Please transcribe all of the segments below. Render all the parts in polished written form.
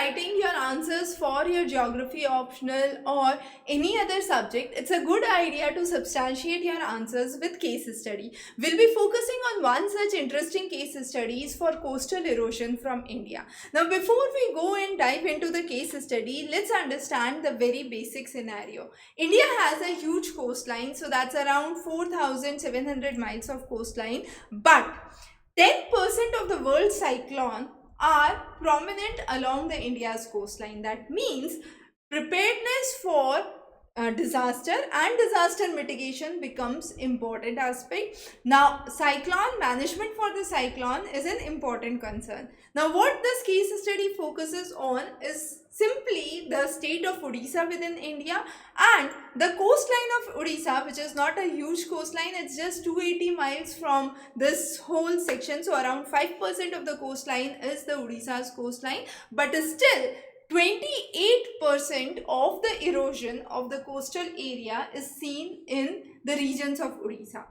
writing your answers for your geography optional or any other subject, it's a good idea to substantiate your answers with case study. We'll be focusing on one such interesting case study is for coastal erosion from India. Now, before we go and dive into the case study, let's understand the very basic scenario. India has a huge coastline, so that's around 4,700 miles of coastline, but 10% of the world's cyclone are prominent along the India's coastline. That means preparedness for disaster and disaster mitigation becomes important aspect. Now, cyclone management for the cyclone is an important concern. Now, what this case study focuses on is simply the state of Odisha within India and the coastline of Odisha, which is not a huge coastline. It's just 280 miles from this whole section, so around 5% of the coastline is the Odisha's coastline, but still 28% of the erosion of the coastal area is seen in the regions of Odisha.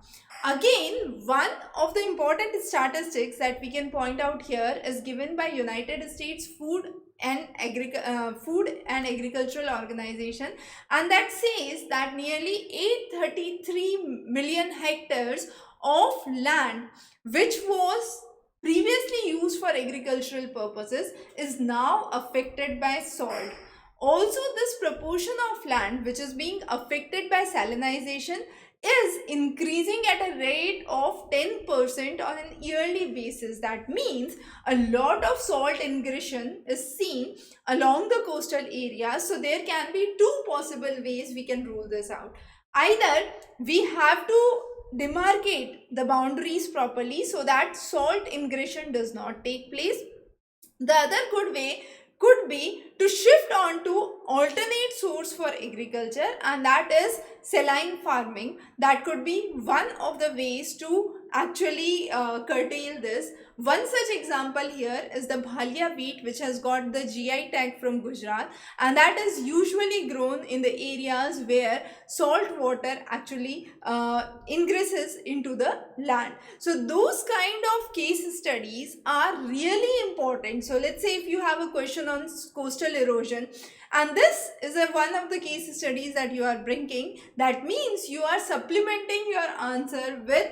Again, one of the important statistics that we can point out here is given by United States Food and Agricultural Organization, and that says that nearly 833 million hectares of land which was previously used for agricultural purposes is now affected by salt. Also, this proportion of land which is being affected by salinization is increasing at a rate of 10% on an yearly basis. That means a lot of salt ingression is seen along the coastal areas. So there can be two possible ways we can rule this out. Either we have to demarcate the boundaries properly so that salt ingression does not take place. The other good way could be to shift on to alternate source for agriculture, and that is saline farming. That could be one of the ways to actually curtail this. One such example here is the Bhalia wheat, which has got the GI tag from Gujarat, and that is usually grown in the areas where salt water actually ingresses into the land. So those kind of case studies are really important. So let's say if you have a question on coastal erosion, and this is one of the case studies that you are bringing, that means you are supplementing your answer with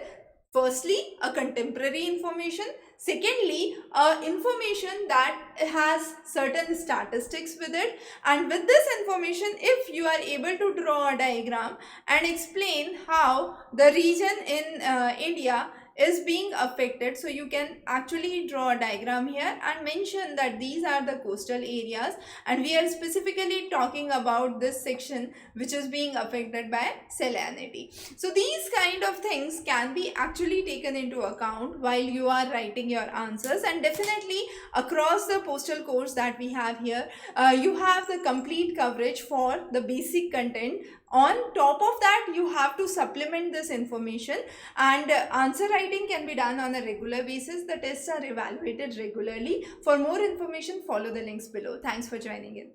firstly a contemporary information, secondly information that has certain statistics with it, and with this information if you are able to draw a diagram and explain how the region in India is being affected, so you can actually draw a diagram here and mention that these are the coastal areas and we are specifically talking about this section which is being affected by salinity. So these kind of things can be actually taken into account while you are writing your answers, and definitely across the postal course that we have here, you have the complete coverage for the basic content. On top of that, you have to supplement this information, and answer writing can be done on a regular basis. The tests are evaluated regularly. For more information, follow the links below. Thanks for joining in.